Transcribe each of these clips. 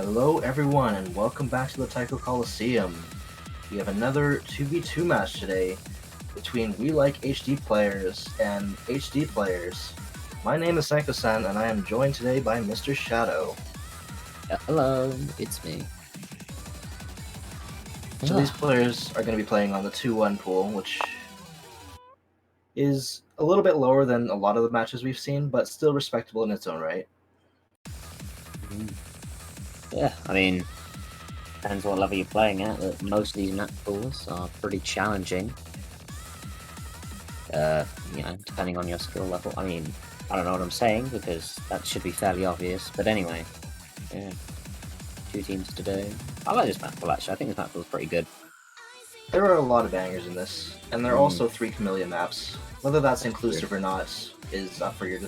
Hello everyone and welcome back to the Tycho Coliseum. We have another 2v2 match today between We Like HD players and HD players. My name is Sanko-san and I am joined today by Mr. Shadow. Hello, it's me. So these players are going to be playing on the 2-1 pool, which is a little bit lower than a lot of the matches we've seen, but still respectable in its own right. Yeah, I mean, depends what level you're playing at, but most of these map pools are pretty challenging. Depending on your skill level. I mean, I don't know what I'm saying, because that should be fairly obvious, but anyway. Yeah. 2 teams today. I like this map pool, actually. I think this map pool is pretty good. There are a lot of bangers in this, and there are also 3 chameleon maps. Whether that's inclusive or not is up for your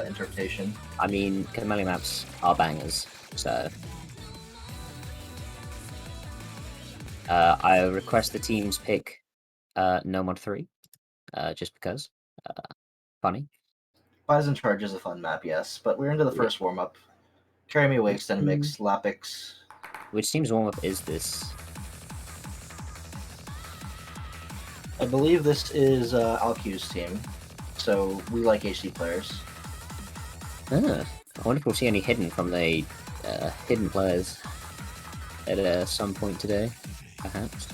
interpretation. I mean, chameleon maps are bangers, so... I request the teams pick No Mod 3, just because. Funny. Bison Charge is a fun map, yes, but we're into the first warm-up. Carry Me Away, Extended Mix, Lapix. Which team's warm-up is this? I believe this is Alq's team, so We Like HD players. I wonder if we'll see any hidden from the hidden players at some point today, perhaps.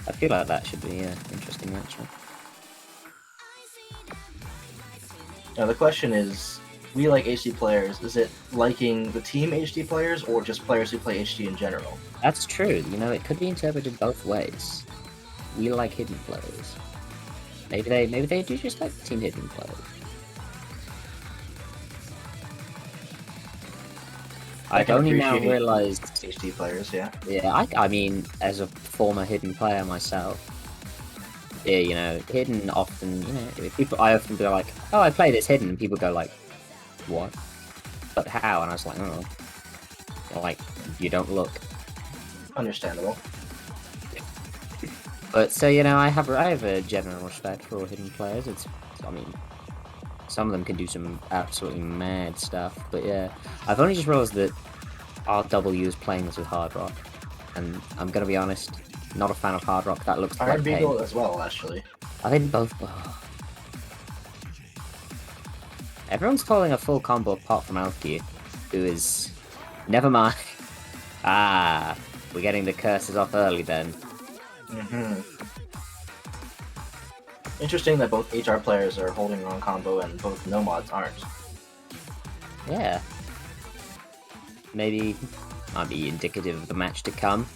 I feel like that should be an interesting matchup. Now the question is, We Like HD players, is it liking the team HD players or just players who play HD in general? That's true, you know, it could be interpreted both ways. We like hidden players. Maybe they do just like team hidden players. I'd only now realised HD players, yeah. Yeah, I mean, as a former hidden player myself, yeah, you know, hidden often, you know, I often go like, oh, I play this hidden, and people go like, what? But how? And I was like, oh, like, you don't look. Understandable. But so, you know, I have a general respect for all hidden players. I mean, some of them can do some absolutely mad stuff, but yeah, I've only just realised that RW is playing this with Hard Rock, and I'm gonna be honest, not a fan of Hard Rock. That looks Iron like Beagle as well, actually. I think both. Oh. Everyone's calling a full combo apart from Laquearius, who is... Never mind. Ah, we're getting the curses off early then. Interesting that both HR players are holding wrong combo and both no mods aren't. Yeah. Maybe might be indicative of the match to come.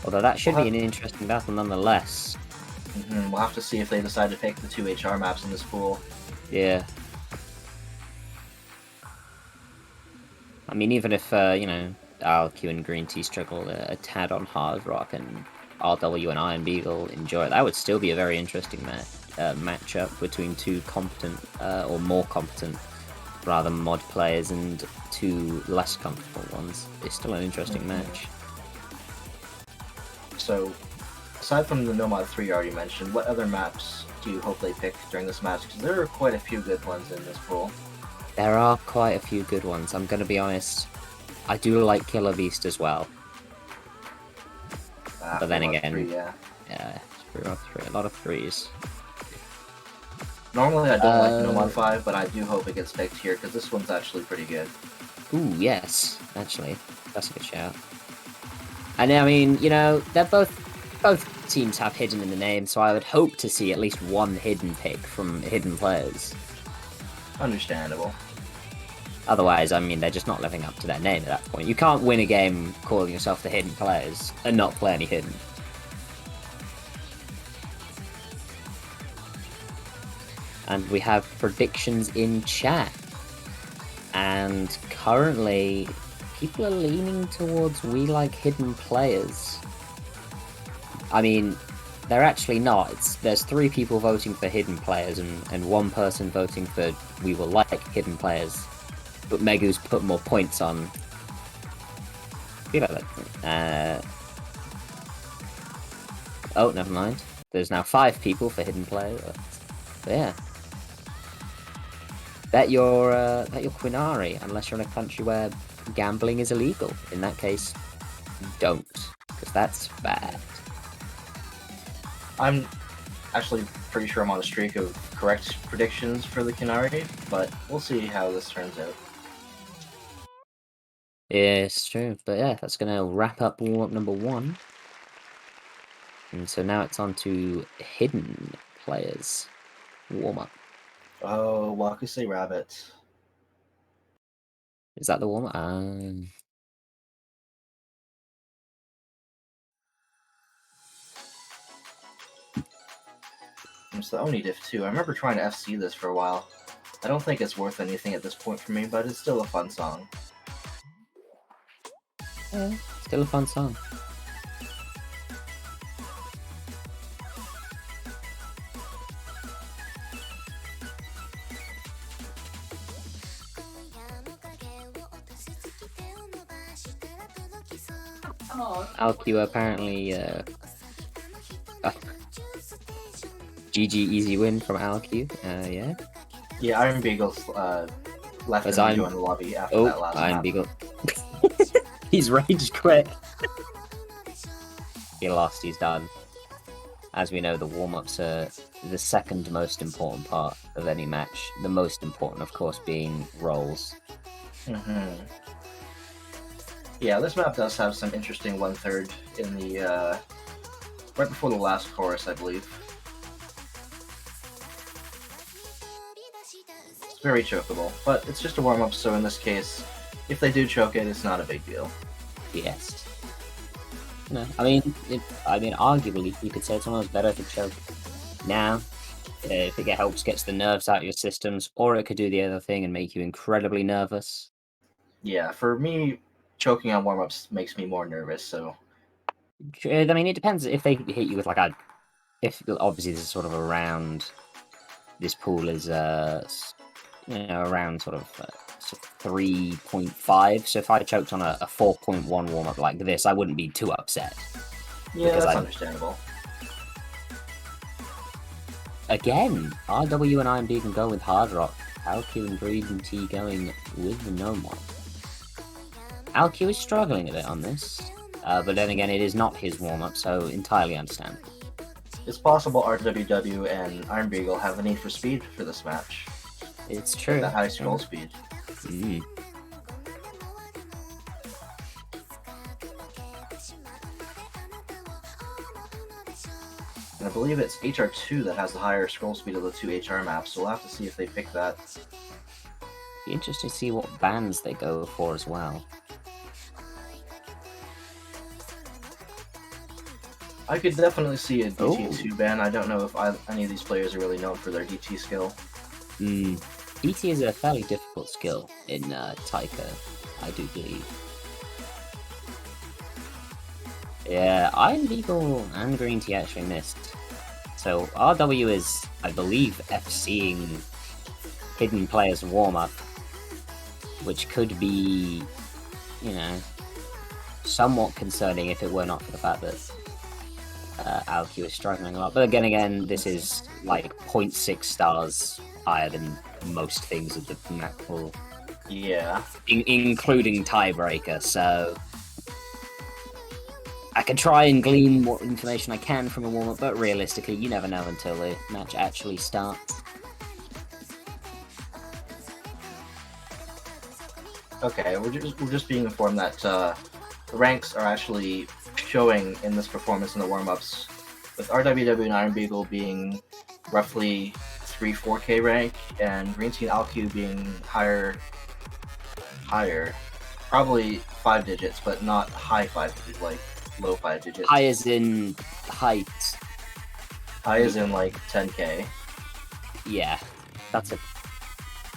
Although that should be an interesting battle nonetheless. We'll have to see if they decide to pick the 2 HR maps in this pool. Yeah. I mean, even if, you know, RQ and Green Tea struggle a tad on Hard Rock and RW and Iron Beagle enjoy it, that would still be a very interesting matchup between 2 competent, or more competent, rather, mod players and 2 less comfortable ones. It's still an interesting match. So, aside from the No Mod 3 you already mentioned, what other maps do you hope they pick during this match? Because there are quite a few good ones in this pool. There are quite a few good ones, I'm gonna be honest. I do like Killer Beast as well. But then again, 3, yeah, it's a lot of 3s. Normally I don't like No Mod 5, but I do hope it gets picked here, because this one's actually pretty good. Ooh, yes, actually. That's a good shout. And I mean, you know, they're both teams have hidden in the name, so I would hope to see at least one hidden pick from hidden players. Understandable. Otherwise, I mean, they're just not living up to their name at that point. You can't win a game calling yourself the hidden players and not play any hidden. And we have predictions in chat. And currently, people are leaning towards We Like Hidden Players. I mean, they're actually not. There's 3 people voting for hidden players and 1 person voting for We Will Like Hidden Players. But Megu's put more points on. Feel like that. Oh, never mind. There's now 5 people for hidden players. But yeah. Bet your Quinari, unless you're in a country where gambling is illegal. In that case, don't, because that's bad. I'm actually pretty sure I'm on a streak of correct predictions for the Canary, but we'll see how this turns out. Yeah, it's true. But yeah, that's gonna wrap up warm-up number 1. And so now it's on to hidden players warm-up. Oh, Wakuse Rabbit. Is that the warm-up? It's the Oni diff too. I remember trying to FC this for a while. I don't think it's worth anything at this point for me, but it's still a fun song. Yeah, still a fun song. Alcu apparently GG easy win from Alcu. Yeah. Yeah, Iron Beagle's left As him I'm- to join the lobby after that last Iron map. Beagle. He's rage quit. He lost, he's done. As we know, the warm-ups are the second most important part of any match. The most important, of course, being rolls. Yeah, this map does have some interesting 1/3 in the right before the last chorus, I believe. It's very chokeable, but it's just a warm-up, so in this case, if they do choke it, it's not a big deal. Yes. No, I mean, arguably, you could say it's almost better to choke now, if it gets the nerves out of your systems, or it could do the other thing and make you incredibly nervous. Yeah, for me, choking on warm-ups makes me more nervous, so... I mean, it depends if they hit you with like a... If, obviously, this is sort of around... This pool is, around sort of 3.5, so if I choked on a 4.1 warm-up like this, I wouldn't be too upset. Yeah, that's understandable. Again, RW and IMB can go with Hard Rock. Alcu and Breeden T going with the Nomon. Alcu is struggling a bit on this, but then again, it is not his warm-up, so entirely understandable. It's possible RWW and Iron Beagle have a need for speed for this match. It's true. The high scroll speed. Mm. And I believe it's HR2 that has the higher scroll speed of the two HR maps, so we'll have to see if they pick that. Be interesting to see what bands they go for as well. I could definitely see a DT2 ban. I don't know if any of these players are really known for their DT skill. DT is a fairly difficult skill in Taika, I do believe. Yeah, Iron Beagle and Green Tea actually missed. So RW is, I believe, FCing hidden players warm-up, which could be, somewhat concerning if it were not for the fact that Alcu is struggling a lot. But again, this is like 0.6 stars higher than most things of the map pool. Yeah. Including Tiebreaker, so I can try and glean what information I can from a warm-up, but realistically, you never know until the match actually starts. Okay, we're just being informed that the ranks are actually showing in this performance in the warm-ups, with RWW and Iron Beagle being roughly 3-4K rank, and Green Tea and Alcu being higher, probably 5 digits, but not high 5 digits, like low 5 digits. High as in height. High as in like 10K. Yeah, that's a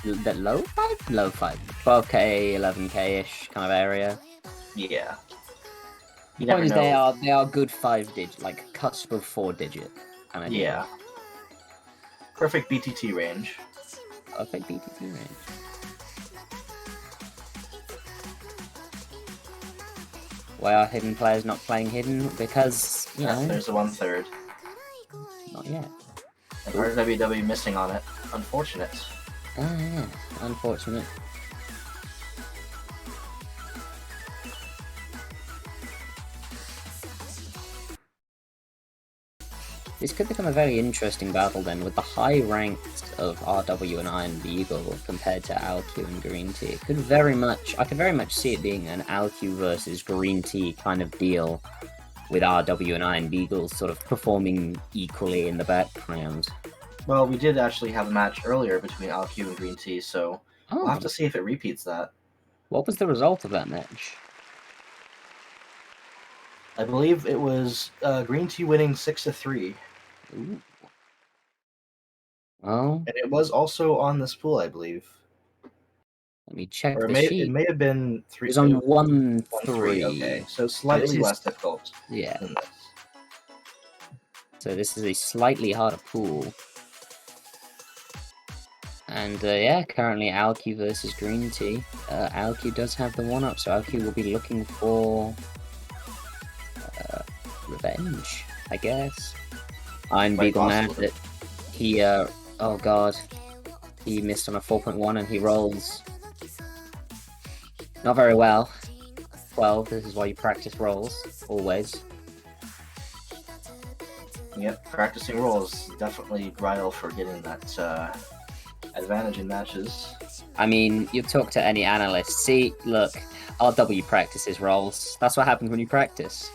bit low 5? Low 5. 12K, 11K-ish kind of area. Yeah. The point is they are good 5-digit, like cusp of 4-digit kind of deal. Yeah. Perfect BTT range. Perfect BTT range. Why are hidden players not playing hidden? Because, There's the 1/3. Not yet. And RWW missing on it. Unfortunate. Ah, yeah. Unfortunate. This could become a very interesting battle then, with the high ranks of RW and Iron Beagle compared to Alq and Green Tea. It could very much, I could very much see it being an Alq versus Green Tea kind of deal, with RW and Iron Beagle sort of performing equally in the background. Well, we did actually have a match earlier between Alq and Green Tea, so we'll have Oh, to see if it repeats that. what was the result of that match? I believe it was Green Tea winning 6-3. Ooh. Well, And it was also on this pool, I believe. let me check Or the it sheet. may have been It three. was on It was 1-3. 1-3. Okay, so So this slightly is, less difficult yeah. than this. So this is a slightly harder pool. And yeah, currently Alq versus Green Tea. Alq does have the 1-up, so Alq will be looking for revenge, I guess. Iron Quite Beagle mad possibly. that he, oh god, he missed on a 4.1 and he rolls not very well. 12, this is why you practice rolls, always. Yep, practicing rolls definitely vital for getting that advantage in matches. I mean, you talk to any analyst. See, look, RW practices rolls. That's what happens when you practice.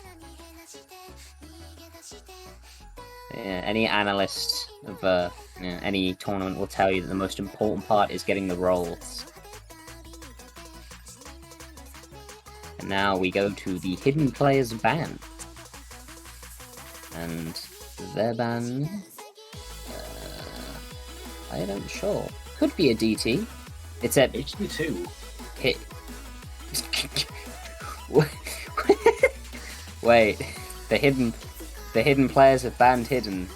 Yeah, any analyst of any tournament will tell you that the most important part is getting the rolls. And now we go to the hidden players ban. And their ban, I don't sure. Could be a DT. It's at HD2. hit. Wait, the hidden players have banned hidden.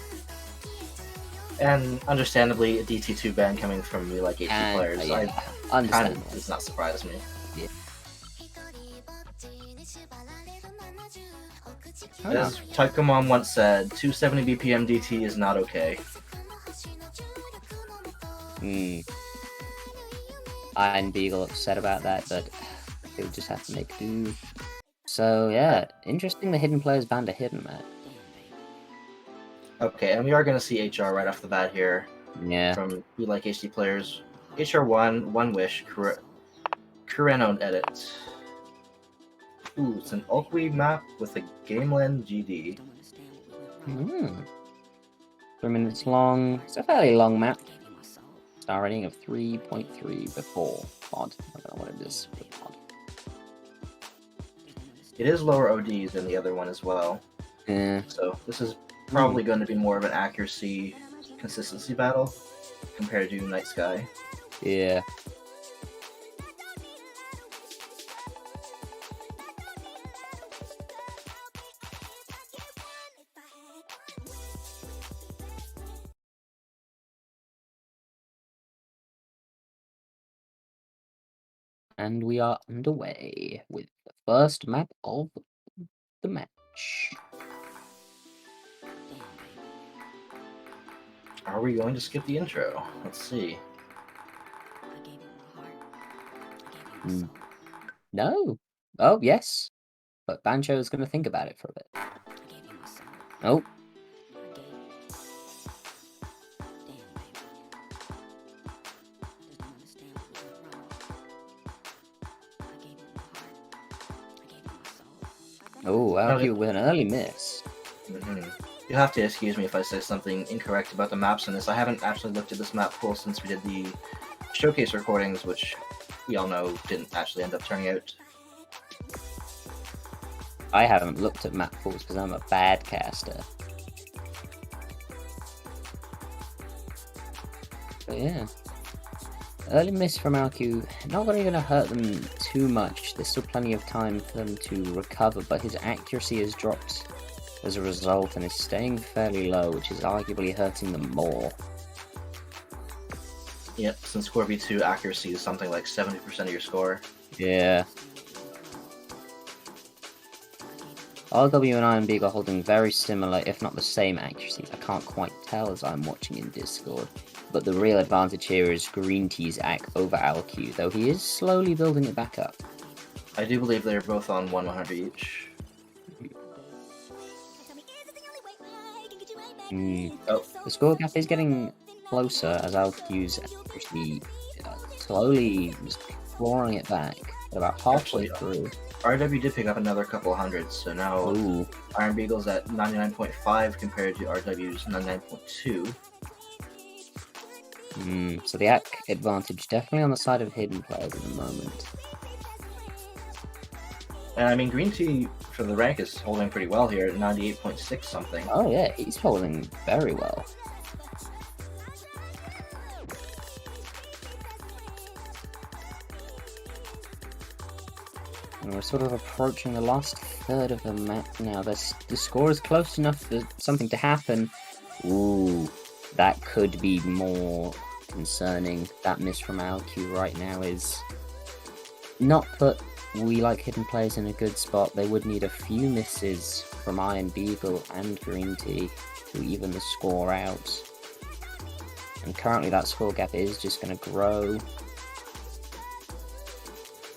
And understandably, a DT2 ban coming from me like HD And, players. yeah, Kind understandable. of does not surprise me. Yeah. As Taikomon once said, 270 BPM DT is not okay. Iron Beagle upset about that, but they would just have to make do. So yeah, interesting. The hidden players banned a hidden map. Okay, and we are going to see HR right off the bat here. Yeah. From We Like HD Players. HR1, One Wish, Kureno edit. Ooh, it's an Okwi map with a Gameland GD. 3 minutes long. It's a fairly long map. Star rating of 3.3 before pod. I don't know what it is for pod. It is lower ODs than the other one as well. Yeah. So this is probably going to be more of an accuracy consistency battle compared to Night Sky. Yeah. And we are underway with the first map of the match. Are we going to skip the intro? Let's see. No. Oh, yes. But Bancho is going to think about it for a bit. Oh. Oh, Alq with an early miss. You'll have to excuse me if I say something incorrect about the maps in this. I haven't actually looked at this map pool since we did the showcase recordings, which we all know didn't actually end up turning out. I haven't looked at map pools because I'm a bad caster. But yeah. Early miss from Alq, not really going to hurt them too much. There's still plenty of time for them to recover, but his accuracy has dropped as a result and is staying fairly low, which is arguably hurting them more. Yep, since Core V2 accuracy is something like 70% of your score. Yeah. RW and Iron Beagle are holding very similar, if not the same accuracies. I can't quite tell as I'm watching in Discord. But the real advantage here is Green Tea's AC over LQ, though he is slowly building it back up. I do believe they're both on 100 each. Oh, the score gap is getting closer as LQ's actually slowly just clawing it back at about halfway through. RW did pick up another couple of hundreds, so now Iron Beagle's at 99.5 compared to RW's 99.2. So the AC advantage definitely on the side of hidden players at the moment. And I mean, Green Tea for the rank is holding pretty well here at 98.6 something. Oh yeah, he's holding very well. And we're sort of approaching the last third of the map now. The score is close enough for something to happen. Ooh, that could be more concerning. That miss from LQ right now is not put We Like Hidden Players in a good spot. They would need a few misses from Iron Beagle and Green Tea to even the score out. And currently that score gap is just going to grow.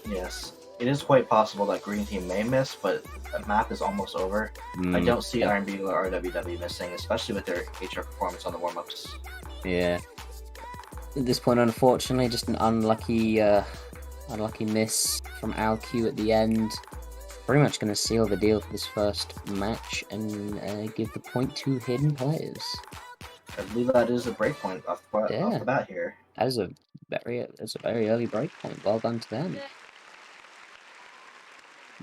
Yes. It is quite possible that Green Team may miss, but the map is almost over. I don't see Iron Beagle or RWW missing, especially with their HR performance on the warm-ups. Yeah. At this point, unfortunately, just an unlucky miss from LQ at the end. Pretty much going to seal the deal for this first match and give the point to Hidden Players. I believe that is a breakpoint off the bat here. That is a very early breakpoint. Well done to them.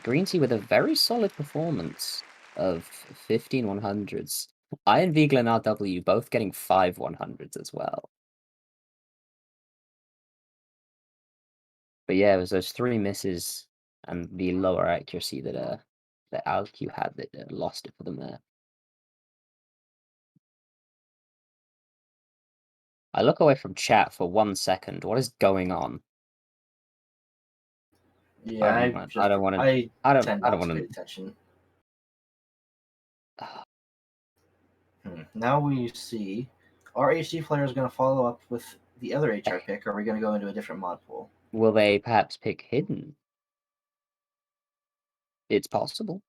Green Tea with a very solid performance of 15 100s. Iron Beagle and RW both getting 5 100s as well. But yeah, it was those 3 misses and the lower accuracy that LQ had that lost it for them there. I look away from chat for 1 second. What is going on? Yeah, I don't want to. I don't want to pay attention. Now we see our HD player is going to follow up with the other HR pick. Or are we going to go into a different mod pool? Will they perhaps pick Hidden? It's possible.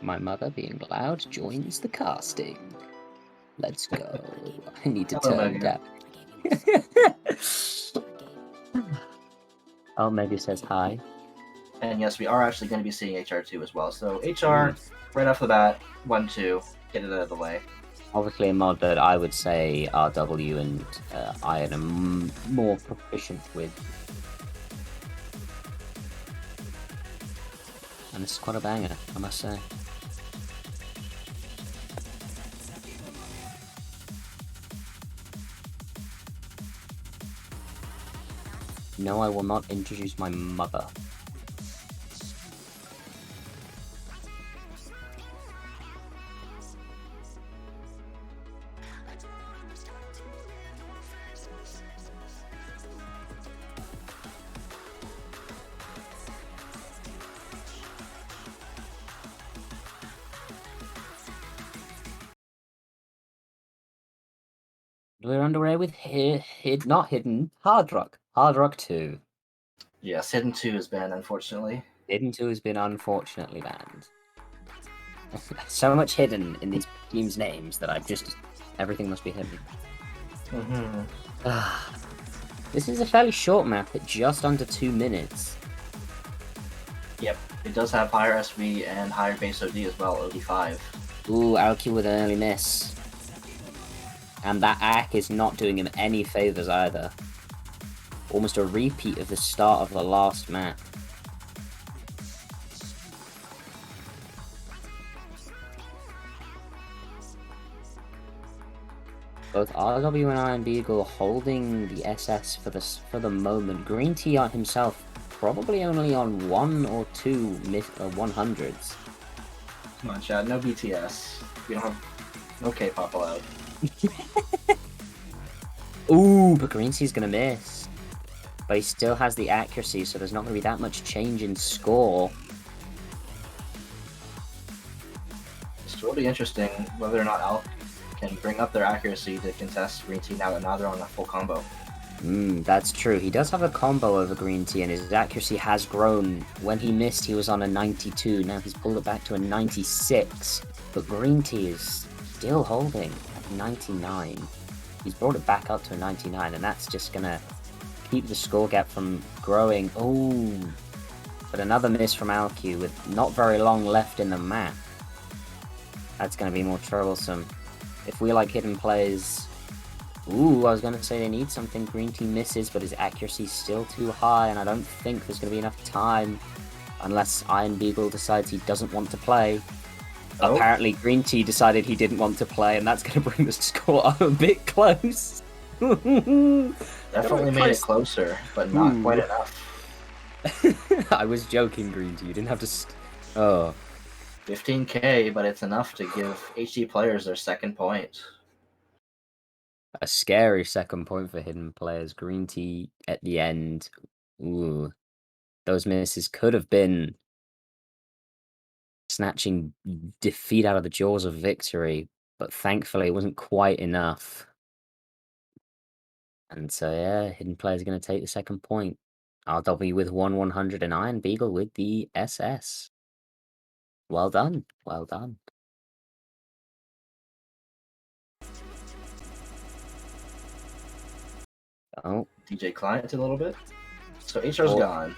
My mother, being loud, joins the casting. Let's go. I need to turn down. Oh, Mega says hi. And yes, we are actually going to be seeing HR2 as well. So HR, right off the bat, 1-2, get it out of the way. Obviously a mod that I would say RW and Iron are more proficient with. And this is quite a banger, I must say. No, I will not introduce my mother. We're underway with not Hidden, Hard Rock. Hard Rock 2. Yes, Hidden 2 is banned, unfortunately. Hidden 2 has been unfortunately banned. So much hidden in these teams' names that everything must be hidden. This is a fairly short map at just under 2 minutes. Yep, it does have higher SV and higher base OD as well, OD5. Ooh, Aoki with an early miss. And that AC is not doing him any favours either. Almost a repeat of the start of the last map. Both RW and Iron Beagle holding the SS for the moment. Green Tea on himself probably only on 1 or 2 100s. Come on, Chad, no BTS. We don't have no K-pop allowed. Ooh, but Green Tea's gonna miss. But he still has the accuracy, so there's not gonna be that much change in score. So it'll be interesting whether or not Alk can bring up their accuracy to contest Green Tea now that they're on a full combo. That's true. He does have a combo over Green Tea, and his accuracy has grown. When he missed, he was on a 92. Now he's pulled it back to a 96. But Green Tea is still holding at 99. He's brought it back up to a 99, and that's just gonna keep the score gap from growing. Oh, but another miss from Alq with not very long left in the map. That's gonna be more troublesome. If we like hidden plays... Ooh, I was going to say they need something. Green Tea misses, but his accuracy's still too high, and I don't think there's going to be enough time unless Iron Beagle decides he doesn't want to play. Oh. Apparently, Green Tea decided he didn't want to play, and that's going to bring the score up a bit close. Definitely made it closer, but not quite enough. I was joking, Green Tea. You didn't have to... Oh. 15k, but it's enough to give HD players their second point. A scary second point for hidden players. Green Tea at the end. Ooh. Those misses could have been snatching defeat out of the jaws of victory, but thankfully it wasn't quite enough. And so, yeah, hidden players are going to take the second point. RW with 1/100 and Iron Beagle with the SS. Well done. Well done. Oh. DJ Client a little bit. So HR's gone.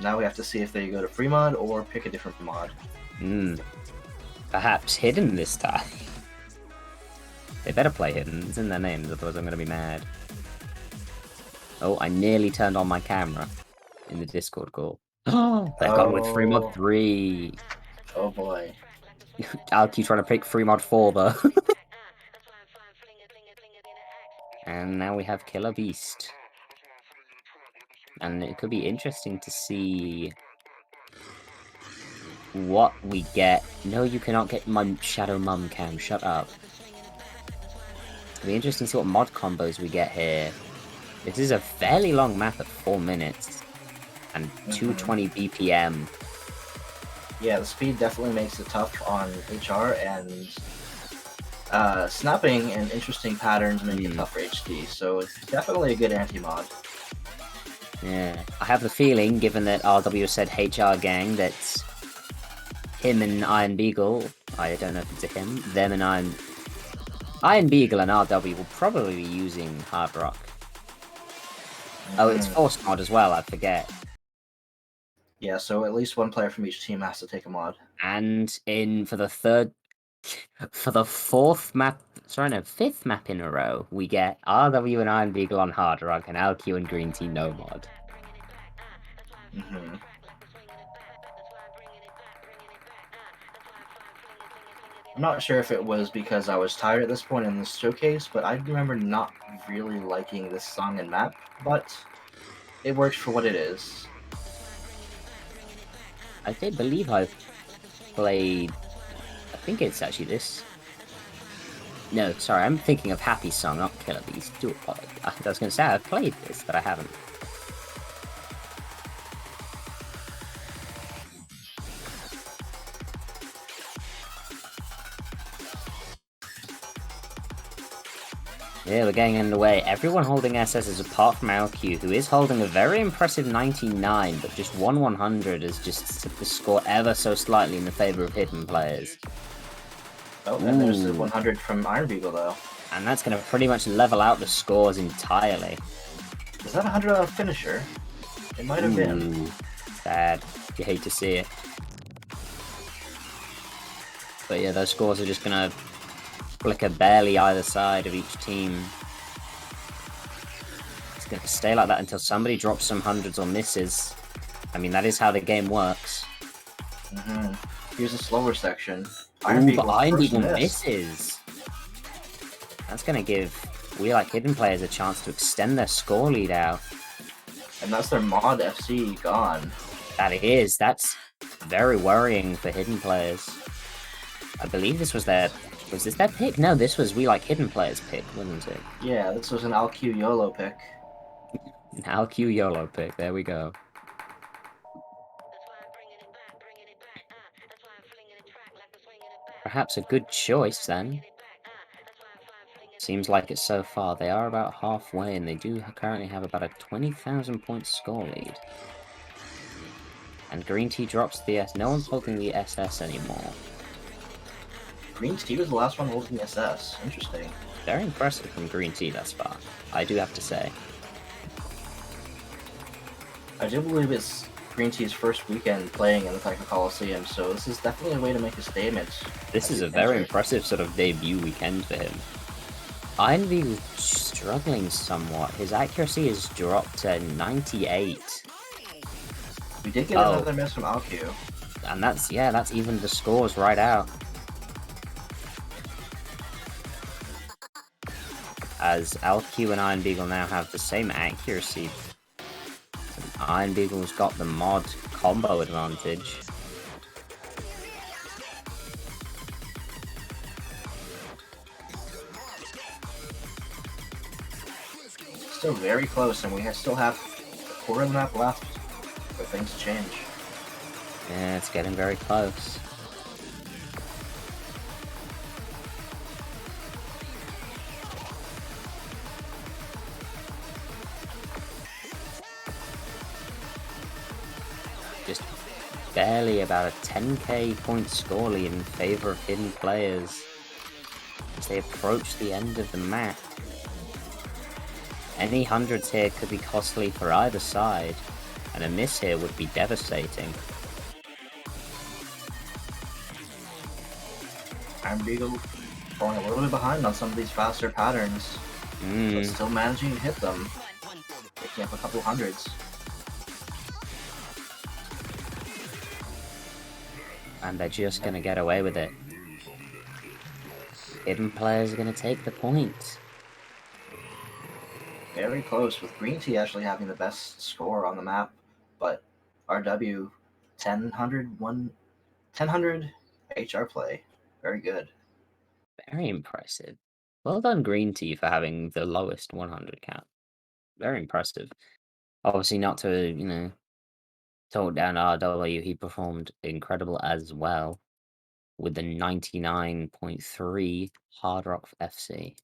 Now we have to see if they go to free mod or pick a different mod. Perhaps hidden this time. They better play hidden. It's in their names, otherwise I'm going to be mad. Oh, I nearly turned on my camera in the Discord call. Oh, they've gone with free mod 3. Oh boy. I'll keep trying to pick free mod 4 though. And now we have Killer Beast. And it could be interesting to see what we get. No, you cannot get my Shadow Mum Cam. Shut up. It'll be interesting to see what mod combos we get here. This is a fairly long map at 4 minutes. And 220 BPM. Yeah, the speed definitely makes it tough on HR, and snapping and interesting patterns make it tough for HD, so it's definitely a good anti-mod. Yeah, I have the feeling, given that RW said HR gang, that him and Iron Beagle, I don't know if it's a him, them and Iron Beagle and RW will probably be using Hard Rock. Oh, it's Force mod as well, I forget. Yeah, so at least one player from each team has to take a mod. And for the fifth map in a row, we get RW and Iron Beagle on Hard Rock and LQ and Green Tea no mod. I'm not sure if it was because I was tired at this point in this showcase, but I remember not really liking this song and map, but it works for what it is. I believe I've played... I think it's actually this. No, sorry, I'm thinking of Happy Song, not Killer Beast. Do apologize. I was going to say I've played this, but I haven't. Yeah, we're getting underway. Everyone holding SSs apart from LQ, who is holding a very impressive 99, but just 1/100 has just tipped the score ever so slightly in the favor of hidden players. Oh, and there's the 100 from Iron Beagle, though. And that's going to pretty much level out the scores entirely. Is that a 100 finisher? It might have been. Sad. You hate to see it. But yeah, those scores are just going to flicker barely either side of each team. It's going to stay like that until somebody drops some hundreds or misses. I mean, that is how the game works. Here's a slower section. Iron Beagle misses. That's going to give We Like Hidden players a chance to extend their score lead out. And that's their mod FC gone. That is. That's very worrying for hidden players. I believe this was their... Was this their pick? No, this was We Like Hidden players' pick, wasn't it? Yeah, this was an LQ YOLO pick. An LQ YOLO pick. There we go. Perhaps a good choice then. Seems like it so far. They are about halfway, and they do currently have about a 20,000 point score lead. And Green Tea drops the S. No one's holding the SS anymore. Green Tea was the last one holding the SS. Interesting. Very impressive from Green Tea thus far, I do have to say. I do believe it's Green Tea's first weekend playing in the Tycho Coliseum, so this is definitely a way to make a statement. This is a very impressive sort of debut weekend for him. Ironbeagle's struggling somewhat. His accuracy has dropped to 98. We did get another miss from Alcu. And that's even the scores right out. As Alcu and Iron Beagle now have the same accuracy. Iron Beagle's got the mod combo advantage. Still very close, and we still have a quarter of the map left for things to change. Yeah, it's getting very close. Just barely about a 10k point score lead in favor of hidden players as they approach the end of the map. Any hundreds here could be costly for either side, and a miss here would be devastating. Iron Beagle falling a little bit behind on some of these faster patterns, but still managing to hit them, picking up a couple hundreds. And they're just gonna get away with it. Hidden players are gonna take the point. Very close, with Green Tea actually having the best score on the map, but RW 1000 HR play. Very good. Very impressive. Well done, Green Tea, for having the lowest 100 count. Very impressive. Obviously, not to, talk down RW, he performed incredible as well with the 99.3 Hard Rock FC.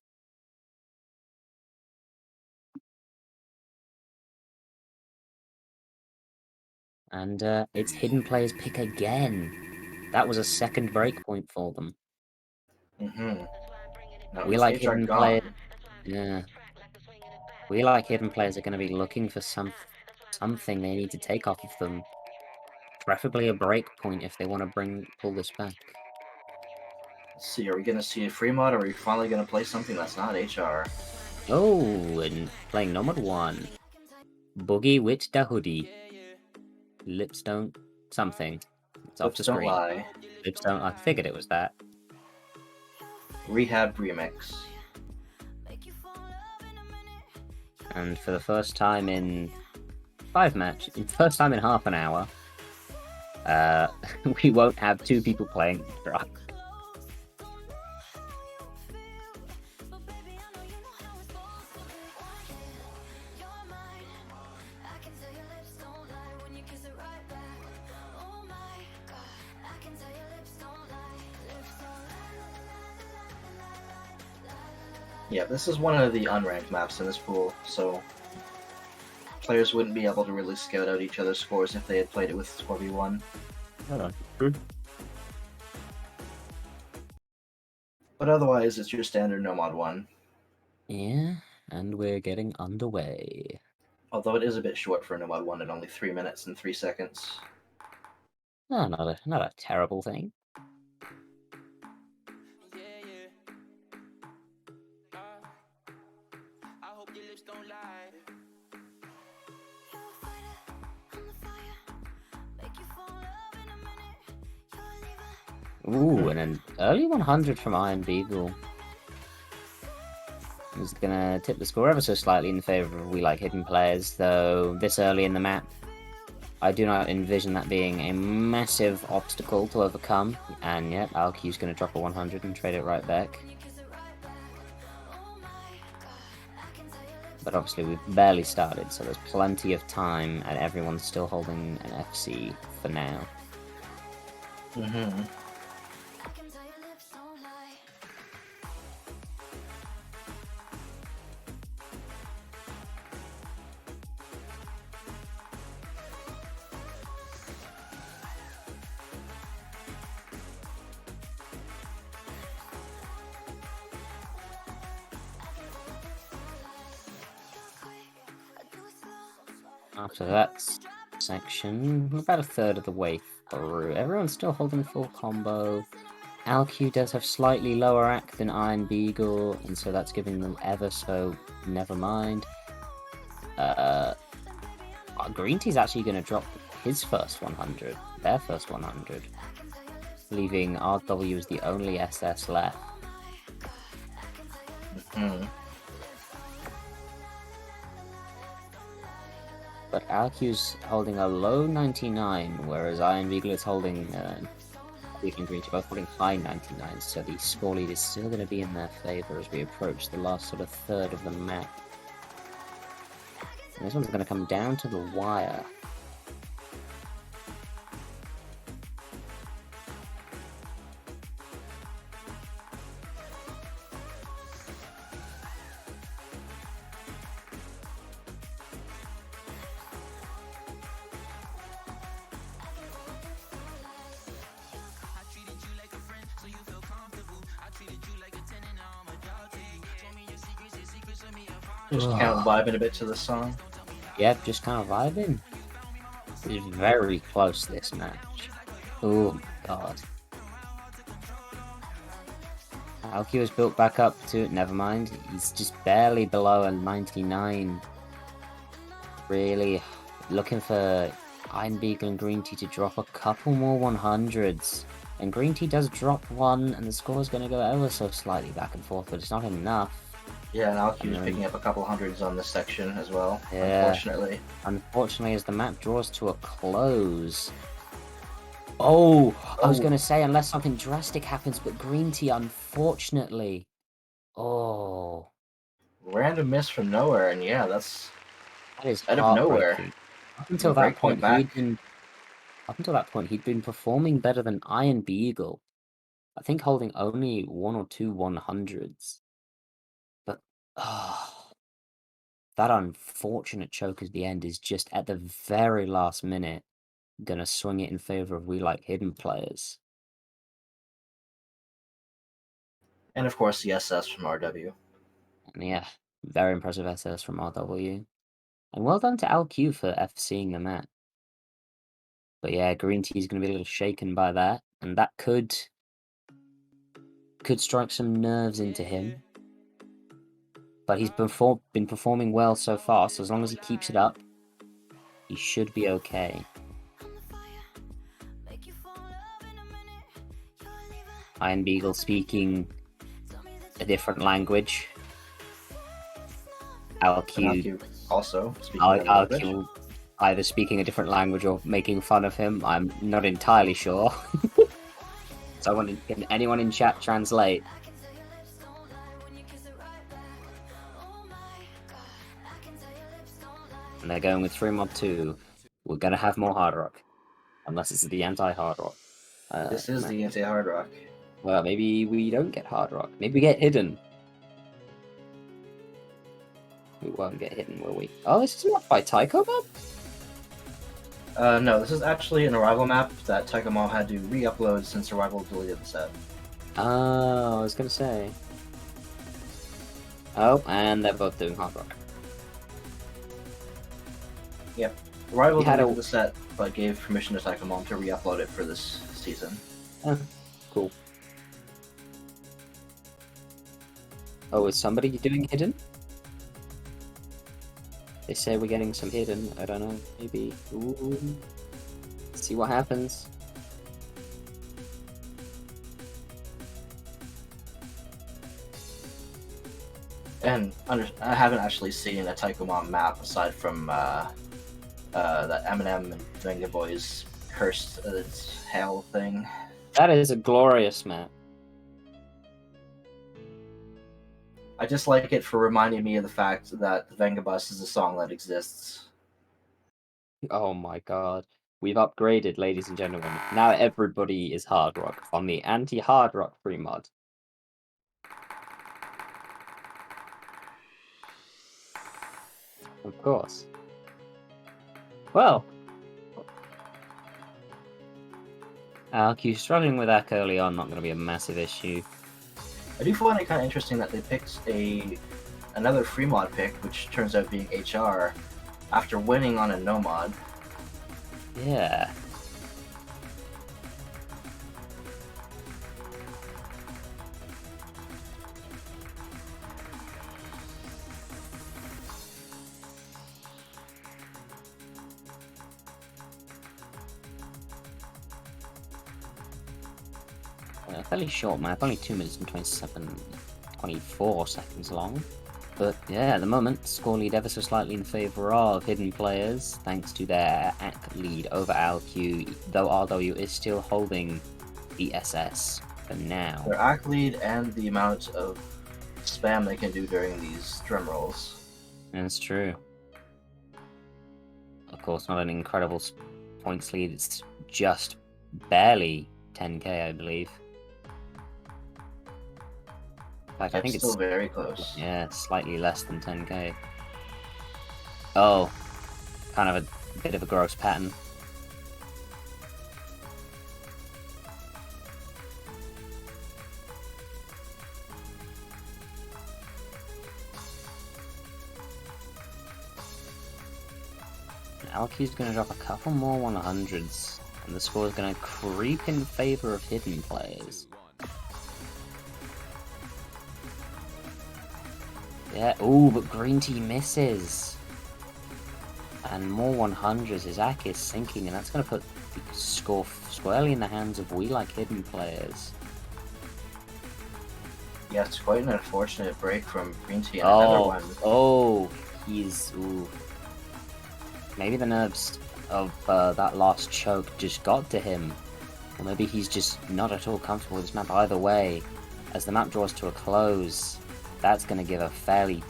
And it's Hidden Players pick again. That was a second breakpoint for them. We like Hidden Players. Yeah. We like Hidden Players are going to be looking for something they need to take off of them. Preferably a breakpoint if they want to pull this back. Let's see, are we going to see a free mod, or are we finally going to play something that's not HR? Oh, and playing Nomad 1. Boogie with the hoodie. Lips don't something. It's off the screen. Don't lie. Lips don't. I figured it was that. Rehab remix. And for the first time in first time in half an hour, we won't have two people playing drunk. Yeah, this is one of the unranked maps in this pool, so players wouldn't be able to really scout out each other's scores if they had played it with 4v1. True. But otherwise, it's your standard Nomad 1. Yeah, and we're getting underway. Although it is a bit short for a Nomad 1 at only 3 minutes and 3 seconds. Oh, not a terrible thing. Ooh, and an early 100 from Iron Beagle. Is gonna tip the score ever so slightly in favor of We Like Hidden Players, though this early in the map, I do not envision that being a massive obstacle to overcome. And yep, Alcu's gonna drop a 100 and trade it right back. But obviously we've barely started, so there's plenty of time, and everyone's still holding an FC for now. After that section, we're about a third of the way through. Everyone's still holding full combo. Alq does have slightly lower AC than Iron Beagle, and so that's giving them ever so never mind. Green Tea's actually going to drop his first 100, their first 100, leaving RW as the only SS left. But Alq's holding a low 99, whereas Iron Beagle is holding Beagle and Green Tea both holding high 99s, so the score lead is still going to be in their favor as we approach the last sort of third of the map. And this one's going to come down to the wire. Just kind of vibing a bit to the song. Yep, just kind of vibing. It's very close, this match. Oh my god. Alq is built back up to, never mind, he's just barely below a 99. Really looking for Iron Beagle and Green Tea to drop a couple more 100s. And Green Tea does drop one, and the score is going to go ever so slightly back and forth, but it's not enough. Yeah, and Alq is picking up a couple hundreds on this section as well, yeah, unfortunately. Unfortunately, as the map draws to a close. Oh, I was going to say, unless something drastic happens, but Green Tea, unfortunately. Oh. Random miss from nowhere, and yeah, that is out of nowhere. Up until that point, he'd been performing better than Iron Beagle. I think holding only 1 or 2 100s. But that unfortunate choke at the end is just at the very last minute gonna swing it in favor of We Like Hidden players. And of course the SS from RW. And yeah, very impressive SS from RW. And well done to Alq for FCing the match. But yeah, Green Tea's gonna be a little shaken by that, and that could strike some nerves into him. But he's been performing well so far, so as long as he keeps it up, he should be okay. Iron Beagle speaking a different language. Alq also speaking a language. Alq either speaking a different language or making fun of him. I'm not entirely sure. Can anyone in chat translate? And they're going with 3 mod 2. We're gonna have more hard rock. Unless it's the anti-hard rock. This is the anti-hard rock. Well, maybe we don't get hard rock. Maybe we get hidden. We won't get hidden, will we? Oh, this is not by Tycho map? No, this is actually an Arrival map that Tycho Mom had to re-upload since Arrival deleted the set. Oh, I was gonna say. Oh, and they're both doing hard rock. Yep. Arrival deleted the set, but gave permission to Tycho Mom to re-upload it for this season. Oh, cool. Oh, is somebody doing hidden? They say we're getting some hidden. I don't know. Maybe. Ooh. Let's see what happens. And I haven't actually seen a Tycho Mom map aside from that Eminem and Venga Boys cursed hell thing. That is a glorious map. I just like it for reminding me of the fact that the Venga Bus is a song that exists. Oh my god. We've upgraded, ladies and gentlemen. Now everybody is hard rock on the anti-hard rock free mod. Of course. Well. Alq struggling with that early on, not going to be a massive issue. I do find it kind of interesting that they picked another free mod pick, which turns out being HR, after winning on a no mod. Yeah. Fairly short map, only 2 minutes and 24 seconds long. But yeah, at the moment, score lead ever so slightly in favour of hidden players, thanks to their AC lead over LQ, though RW is still holding the SS for now. Their AC lead and the amount of spam they can do during these drum rolls. That's true. Of course, not an incredible points lead, it's just barely 10k, I believe. In fact, I think it's still very close. Yeah, slightly less than 10k. Oh, kind of a bit of a gross pattern. LQ's going to drop a couple more 100s, and the score is going to creep in favor of hidden players. Yeah, ooh, but Green Tea misses. And more 100s, his AC is sinking, and that's going to put the score squarely in the hands of We Like Hidden players. Yeah, it's quite an unfortunate break from Green Tea. And another one. Oh, he's... Ooh. Maybe the nerves of that last choke just got to him. Or maybe he's just not at all comfortable with this map. Either way, as the map draws to a close, that's going to give a fairly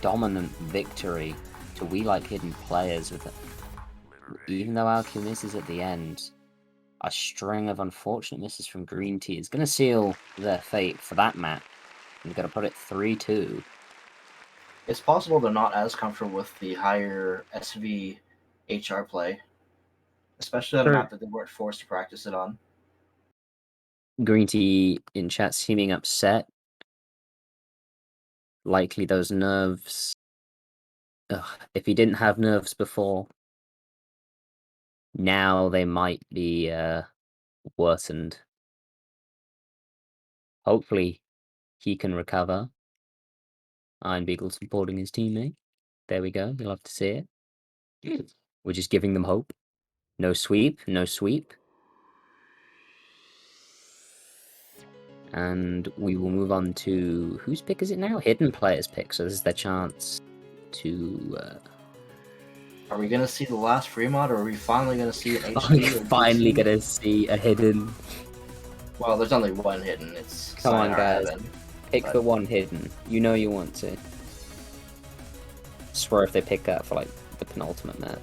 dominant victory to We Like Hidden players. Even though LQ misses at the end, a string of unfortunate misses from Green Tea is going to seal their fate for that map. They're going to put it 3-2. It's possible they're not as comfortable with the higher SV HR play, especially on a map that they weren't forced to practice it on. Green Tea in chat seeming upset. Likely those nerves. If he didn't have nerves before, now they might be worsened. Hopefully he can recover. Iron Beagle supporting his teammate. There we go. You'll have to see it. We're just giving them hope. No sweep, no sweep. And we will move on to... Whose pick is it now? Hidden player's pick. So this is their chance to... Are we going to see the last free mod, or are we finally going to see an HD? Are we finally going to see a hidden? Well, there's only one hidden. It's Come on, guys. Heaven, pick the one hidden. You know you want to. I swear if they pick that for, like, the penultimate map.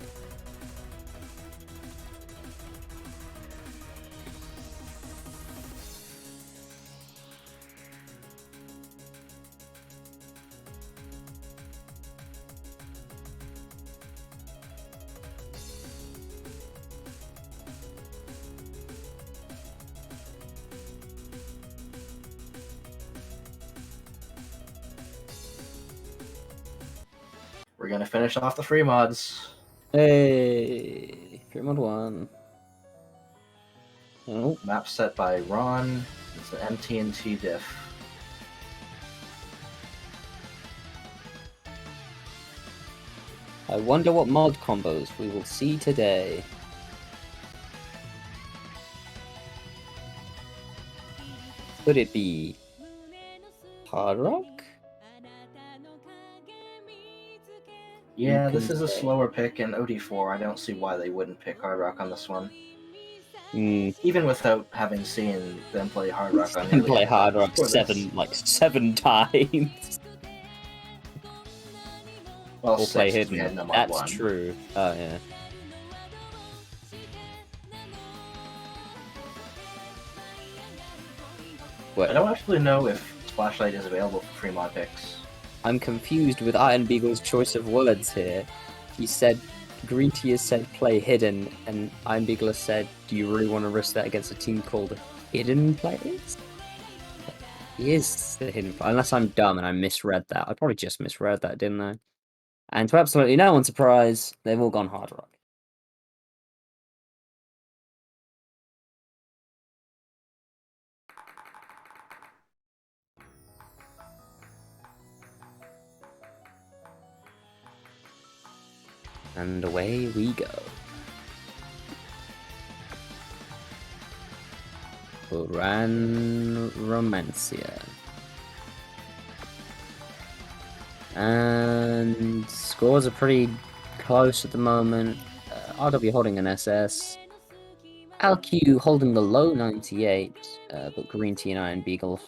We're going to finish off the free mods. Hey, free mod 1. Oh. Map set by Ron. It's an MTNT diff. I wonder what mod combos we will see today. Could it be Hard Rock? Yeah, this is a slower pick in OD4. I don't see why they wouldn't pick Hard Rock on this one. Even without having seen them play Hard Rock on play Hard Rock seven times. Well, we'll play Hidden. That's true. Oh yeah. I don't actually know if Flashlight is available for free mod picks. I'm confused with Iron Beagle's choice of words here. He said, Green Tea has said play Hidden, and Iron Beagle has said, do you really want to risk that against a team called Hidden Players? He is the Hidden Player, unless I'm dumb and I misread that. I probably just misread that, didn't I? And to absolutely no one's surprise, they've all gone hard rock. And away we go. Gran Romancia. And scores are pretty close at the moment. RW holding an SS. LQ holding the low 98, but Green Tea and Iron Beagle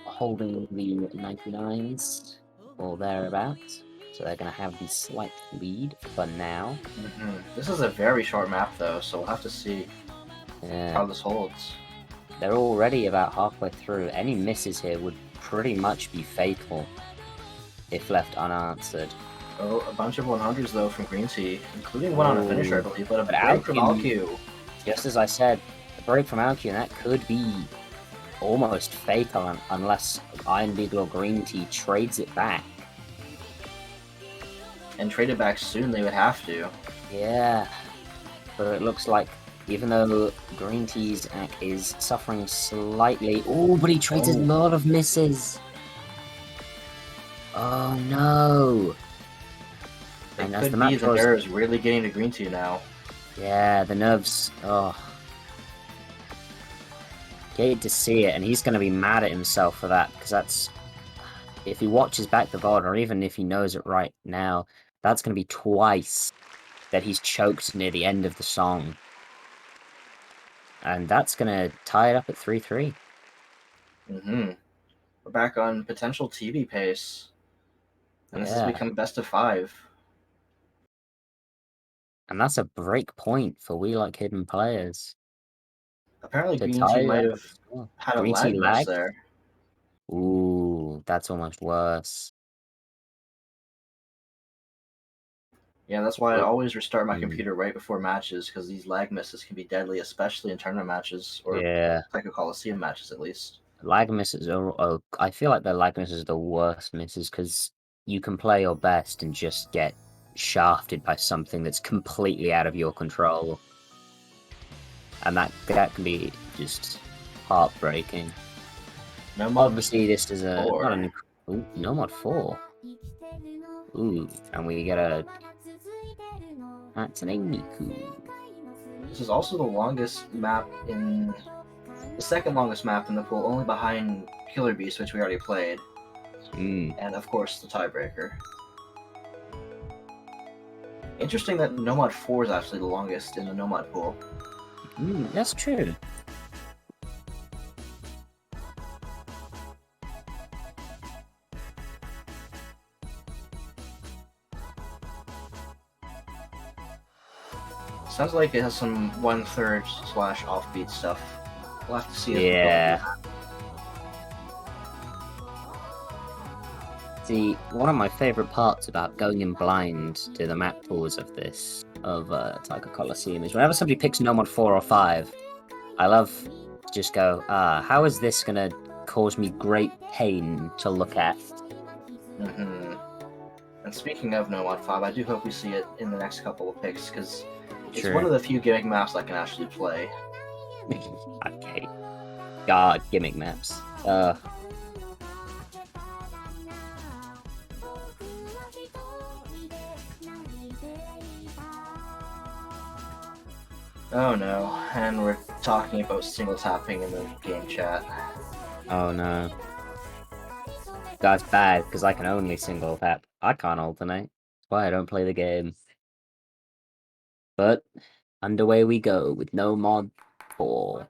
holding the 99s or thereabouts. So they're going to have the slight lead for now. This is a very short map, though, so we'll have to see how this holds. They're already about halfway through. Any misses here would pretty much be fatal if left unanswered. Oh, a bunch of 100s, though, from Green Tea, including one on a finisher, I believe, but a break from LQ. Just as I said, a break from LQ, and that could be almost fatal unless Iron Beagle or Green Tea trades it back. And trade it back soon, they would have to. Yeah, but it looks like even though Green Tea's act is suffering slightly... Oh, but he trades a lot of misses! Oh no! And as the match goes... the nerves really getting to Green Tea now. Yeah, the nerves... Oh. Hate to see it, and he's going to be mad at himself for that, because that's... If he watches back the VOD, or even if he knows it right now, that's going to be twice that he's choked near the end of the song. And that's going to tie it up at 3-3. We're back on potential TV pace. And this has become best of 5. And that's a break point for We Like Hidden Players. Apparently Green Tea might have had a lag miss there. Ooh, that's almost worse. Yeah, that's why I always restart my computer right before matches, because these lag misses can be deadly, especially in tournament matches, or Taiko Coliseum matches at least. Lag misses are... I feel like the lag misses are the worst misses, because you can play your best and just get shafted by something that's completely out of your control. And that can be just heartbreaking. Obviously, this is a... Ooh, no mod 4. Ooh, and we get a... Hatsune Miku. This is also the longest map in... The second longest map in the pool, only behind Killer Beast, which we already played. And, of course, the tiebreaker. Interesting that Nomad 4 is actually the longest in the Nomad pool. That's true. Sounds like it has some 1/3 / offbeat stuff. We'll have to see. See, one of my favorite parts about going in blind to the map pools of this, of Taiko Coliseum, is whenever somebody picks Nomad 4 or 5, I love to just go, how is this gonna cause me great pain to look at? And speaking of Nomad 5, I do hope we see it in the next couple of picks, because it's one of the few gimmick maps I can actually play. Okay. God, gimmick maps. Oh no, and we're talking about single tapping in the game chat. Oh no. That's bad, because I can only single tap. I can't alternate. That's why I don't play the game. But, underway we go with no mod 4.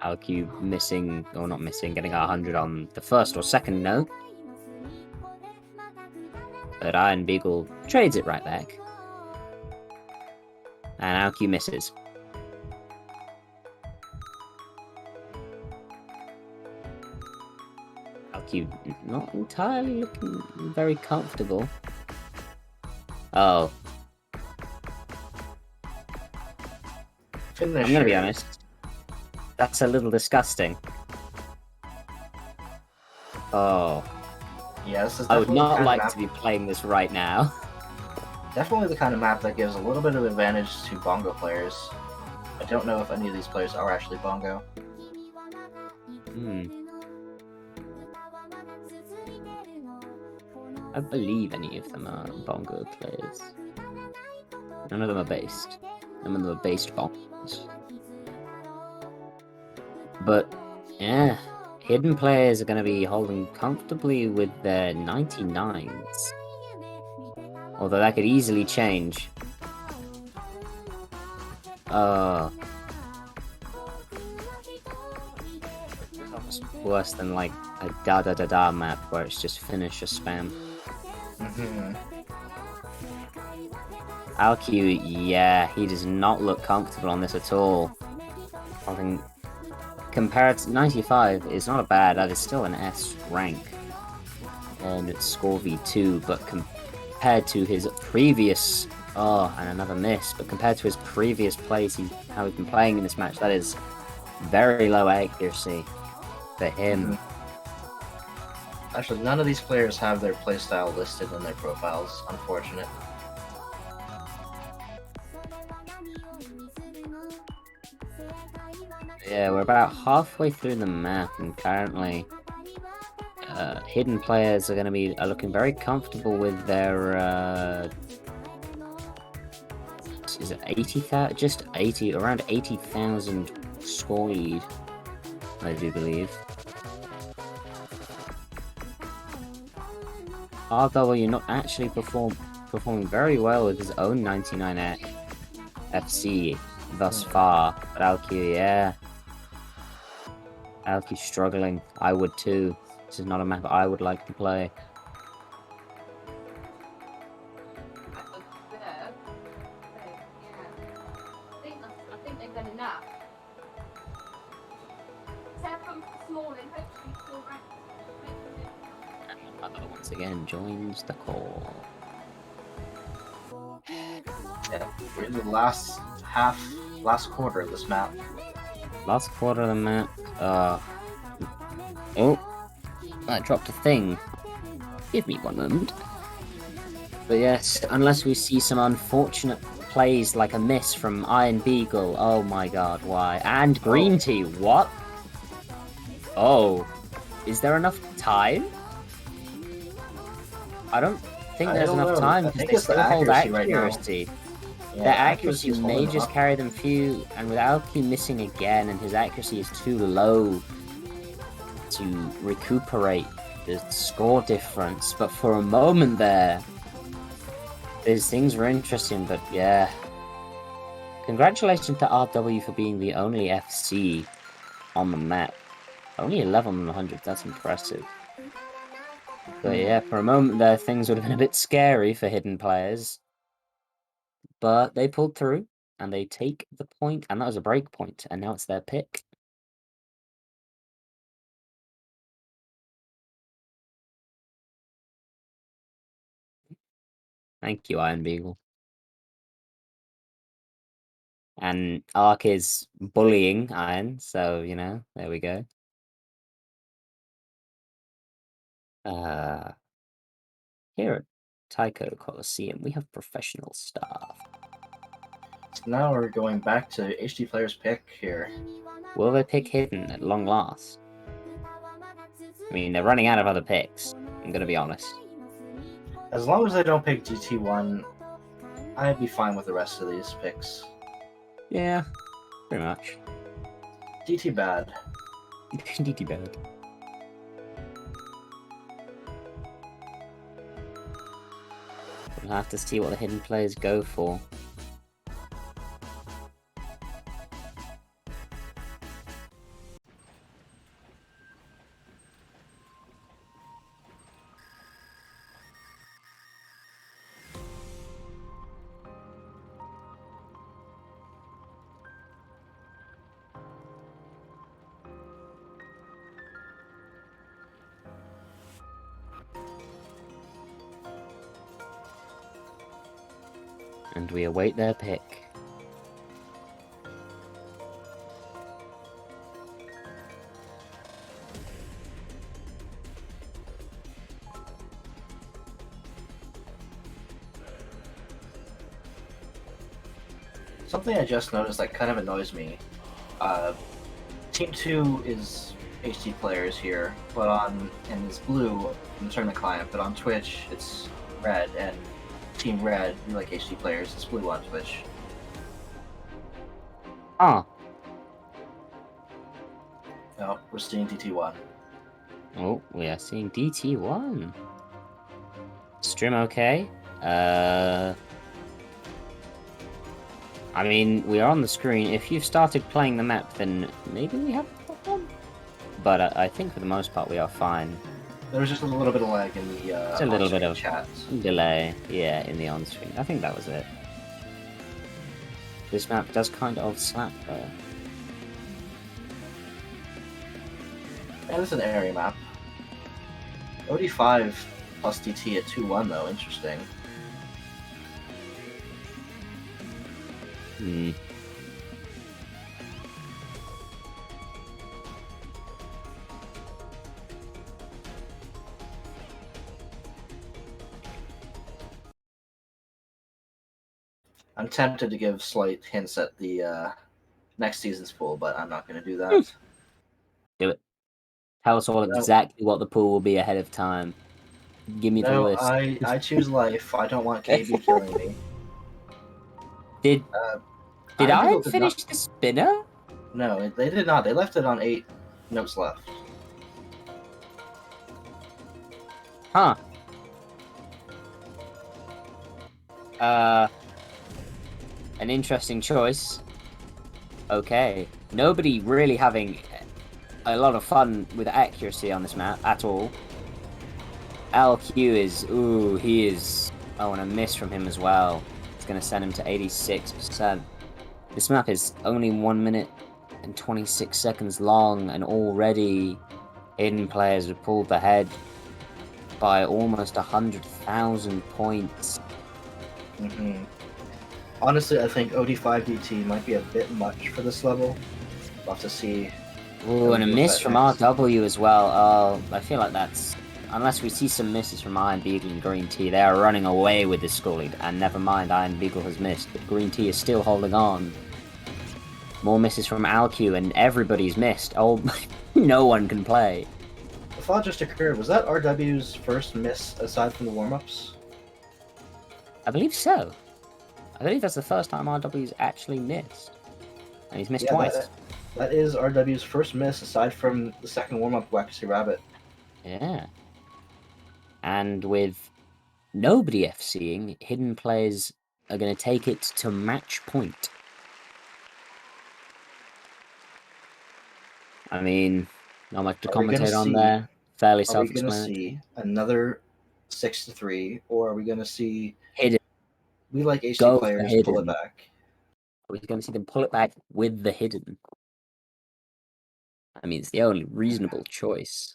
LQ missing, or not missing, getting 100 on the first or second note. But Iron Beagle trades it right back. And LQ misses. LQ not entirely looking very comfortable. Oh. I'm gonna be honest. That's a little disgusting. Oh, Yeah, this is I would definitely the not kind of like map. to be playing this right now. Definitely the kind of map that gives a little bit of advantage to bongo players. I don't know if any of these players are actually bongo. Hmm. I believe any of them are bongo players. None of them are based. None of them are based bongos. But, yeah, hidden players are going to be holding comfortably with their 99s. Although that could easily change. It's almost worse than like a da-da-da-da map where it's just finisher spam. Alq, yeah, he does not look comfortable on this at all. I think compared to 95 is not a bad, that is still an S rank. And it's score V2, but compared to his previous, and another miss, but compared to his previous plays, how he's been playing in this match, that is very low accuracy for him. Actually, none of these players have their playstyle listed in their profiles. Unfortunate. Yeah, we're about halfway through the map, and currently hidden players are going to be looking very comfortable with their is it 80,000? Just 80, around 80,000 score lead, I do believe. RW not actually performing very well with his own 99 FC thus far, but Alq, yeah. Alq's struggling. I would too. This is not a map I would like to play. And once again joins the call. Yeah, we're in the last quarter of this map. Last quarter of the map. Oh, I dropped a thing. Give me one moment. But yes, unless we see some unfortunate plays like a miss from Iron Beagle. Oh my god, why? And Green Tea, what? Oh, is there enough time? I don't think there's enough time because they still hold accuracy. Right. Yeah, their accuracy may just carry them few, and with Alq missing again, and his accuracy is too low to recuperate the score difference. But for a moment there, these things were interesting, but yeah. Congratulations to RW for being the only FC on the map. Only 11 on 100, that's impressive. But yeah, for a moment there, things would have been a bit scary for hidden players. But they pulled through, and they take the point, and that was a break point, and now it's their pick. Thank you, Iron Beagle. And Ark is bullying Iron, so, you know, there we go. Here at Taiko Coliseum, we have professional staff. So now we're going back to HD player's pick here. Will they pick Hidden at long last? I mean, they're running out of other picks, I'm gonna be honest. As long as they don't pick GT1, I'd be fine with the rest of these picks. Yeah, pretty much. DT bad. DT bad. We'll have to see what the hidden players go for. And we await their pick. Something I just noticed that kind of annoys me. Uh, Team 2 is HD players here, and it's blue in the tournament client, but on Twitch it's red, and Team Red, we like HD players, it's blue on Twitch. Ah. Oh, we're seeing DT1. Oh, we are seeing DT1. Stream okay? I mean, we are on the screen. If you've started playing the map, then maybe we have a problem. But I think for the most part we are fine. There was just a little bit of lag in the It's a little bit of chat. delay, yeah, in the on-screen. I think that was it. This map does kind of slap, though. And it's an area map. OD5 plus DT at 2-1 though, interesting. Hmm. I'm tempted to give slight hints at the next season's pool, but I'm not going to do that. Do it. Tell us all exactly what the pool will be ahead of time. Give me the list. I choose life. I don't want KB killing me. Did I finish the spinner? No, they did not. They left it on 8 notes left. Huh. An interesting choice. Okay. Nobody really having a lot of fun with accuracy on this map at all. LQ is... Ooh, he is... Oh, and a miss from him as well. It's going to send him to 86%. This map is only 1 minute and 26 seconds long, and already hidden players have pulled ahead by almost 100,000 points. Mm-hmm. Honestly, I think OD5 DT might be a bit much for this level. We'll have to see. Ooh, and a miss from RW as well. Oh, I feel like that's... Unless we see some misses from Iron Beagle and Green Tea, they are running away with this score lead. And never mind, Iron Beagle has missed, but Green Tea is still holding on. More misses from Alq, and everybody's missed. Oh, no one can play. The thought just occurred, was that RW's first miss aside from the warm-ups? I believe so. I believe that's the first time RW's actually missed. And he's missed twice. That is RW's first miss aside from the second warm-up Wackasy Rabbit. Yeah. And with nobody FCing, hidden players are going to take it to match point. I mean, not much to commentate on there. Fairly self-explanatory. Are we going to see another 6-3, or are we going to see hidden? We like HD players pull it back. Are we going to see them pull it back with the hidden? I mean, it's the only reasonable choice.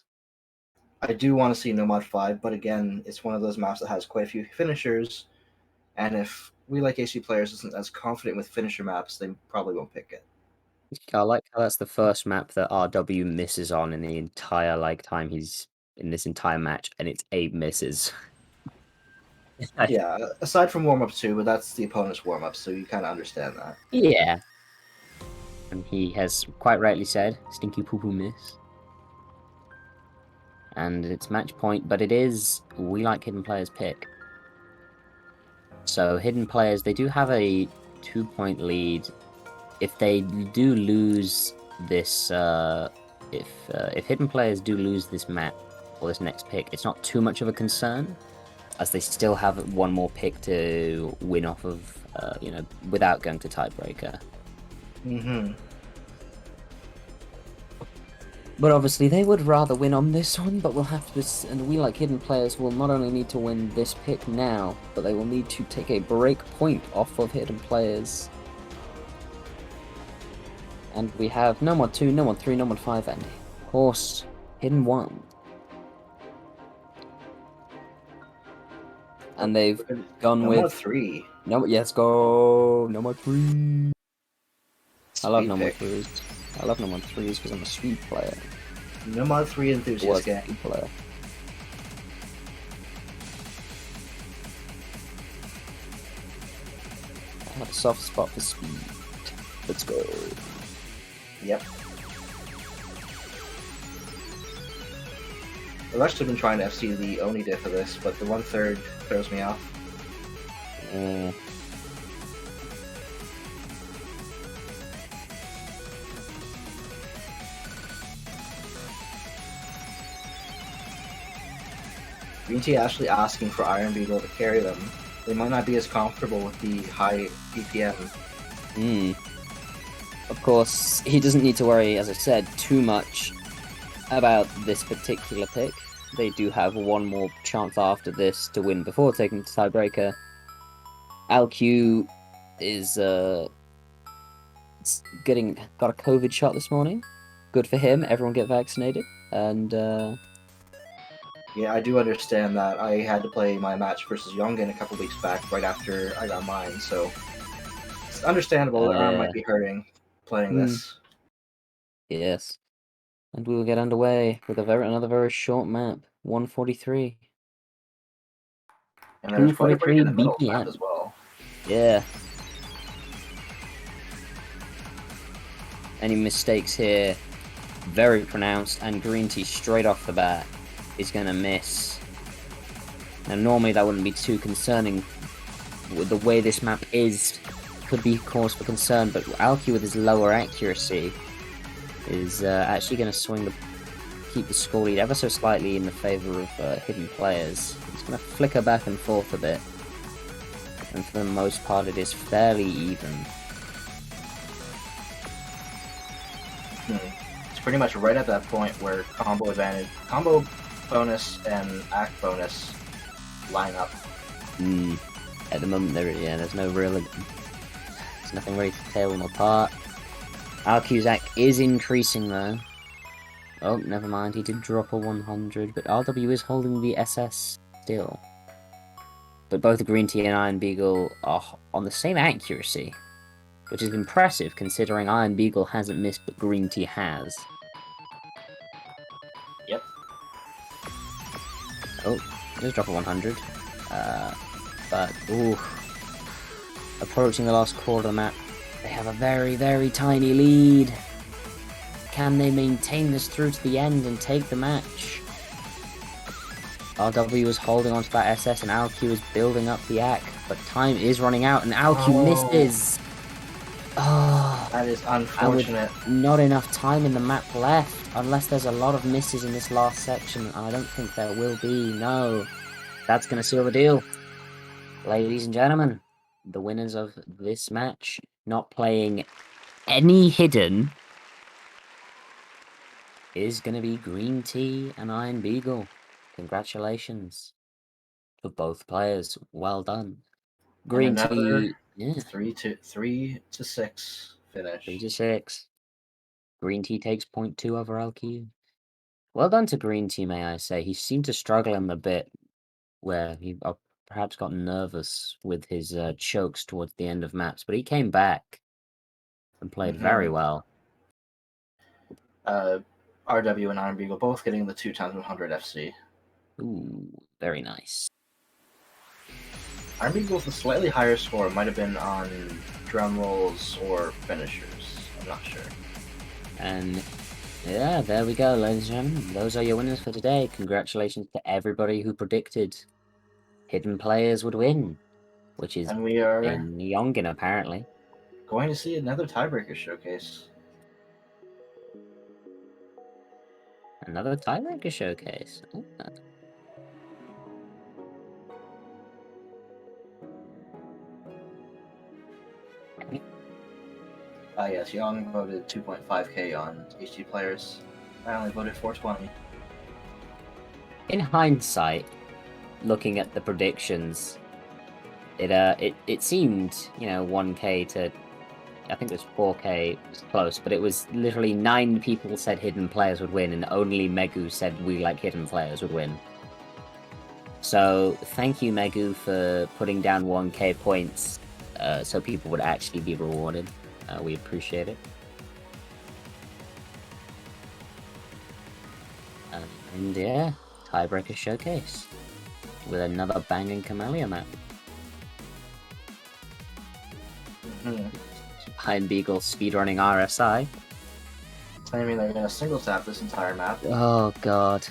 I do want to see No Mod 5, but again, it's one of those maps that has quite a few finishers, and if We Like HD players isn't as confident with finisher maps, they probably won't pick it. I like how that's the first map that RW misses on in the entire time he's in this entire match, and it's 8 misses. Yeah, aside from warm-up 2, but that's the opponent's warm-up, so you kind of understand that. Yeah. And he has quite rightly said, stinky poo-poo miss. And it's match point, but it is We Like Hidden Players pick. So hidden players, they do have a 2-point lead. If they do lose this, if hidden players do lose this map or this next pick, it's not too much of a concern, as they still have one more pick to win off of, without going to tiebreaker. Mm-hmm. But obviously they would rather win on this one, but we'll have to, and We Like Hidden players will not only need to win this pick now, but they will need to take a break point off of hidden players. And we have No Mod 2, No Mod 3, No Mod 5, and of course, Hidden 1. And they've gone with... No Mod 3. No, yes, go! No Mod 3! I love No Mod 3s. I love No Mod 3s because I'm a Swede player. No Mod 3 enthusiast gang. Player. have a soft spot for speed. Let's go. Yep. I've actually been trying to FC the Oni diff for this, but the 1/3 throws me off. Green Tea actually asking for Iron Beetle to carry them. They might not be as comfortable with the high BPM. Of course, he doesn't need to worry, as I said, too much about this particular pick. They do have one more chance after this to win before taking the tiebreaker. Alq is got a COVID shot this morning. Good for him. Everyone get vaccinated. And yeah, I do understand that. I had to play my match versus Yongen a couple weeks back, right after I got mine. So it's understandable. The arm might be hurting playing this. Yes. And we will get underway with another very short map, 143. And there's quite a break in the middle BPM. map as well. Yeah. Any mistakes here, very pronounced, and Green Tea straight off the bat is going to miss. Now, normally that wouldn't be too concerning. With the way this map is, could be cause for concern, but Alq with his lower accuracy is actually going to keep the score lead ever so slightly in the favour of hidden players. He's going to flicker back and forth a bit, and for the most part it is fairly even. It's pretty much right at that point where combo bonus and act bonus line up. At the moment, there's nothing really to tear them apart. Alq's act is increasing though. Oh, never mind, he did drop a 100, but RW is holding the SS still. But both Green Tea and Iron Beagle are on the same accuracy, which is impressive considering Iron Beagle hasn't missed, but Green Tea has. Yep. Oh, just drop a 100. But, ooh. Approaching the last quarter of the map, they have a very, very tiny lead. Can they maintain this through to the end and take the match? RW is holding onto that SS and Alq is building up the act, but time is running out and Alq misses. Oh, that is unfortunate. And with not enough time in the map left, unless there's a lot of misses in this last section. I don't think there will be, no. That's going to seal the deal. Ladies and gentlemen, the winners of this match, not playing any hidden, is going to be Green Tea and Iron Beagle. Congratulations to both players. Well done. Green Tea, 3-6 finish. 3-6. Green Tea takes 0.2 over Alq. Well done to Green Tea, may I say. He seemed to struggle in the bit where he perhaps got nervous with his chokes towards the end of maps, but he came back and played very well. RW and Iron Beagle both getting the 2x100 FC. Ooh, very nice. Iron Beagle with a slightly higher score might have been on drum rolls or finishers. I'm not sure. And yeah, there we go, ladies and gentlemen. Those are your winners for today. Congratulations to everybody who predicted hidden players would win, which is and we are in Yongen, apparently. Going to see another tiebreaker showcase. Another tiebreaker showcase. Oh. Yes, Young voted 2.5k on HG players. I only voted 420. In hindsight, looking at the predictions, it seemed, 1k to, I think it was 4k, was close, but it was literally 9 people said hidden players would win, and only Megu said we like hidden players would win. So thank you, Megu, for putting down 1k points, so people would actually be rewarded. We appreciate it. And yeah, tiebreaker showcase with another banging Camellia map. Hmm. Behind Beagle speedrunning RSI. Claiming they're gonna single tap this entire map. Oh god.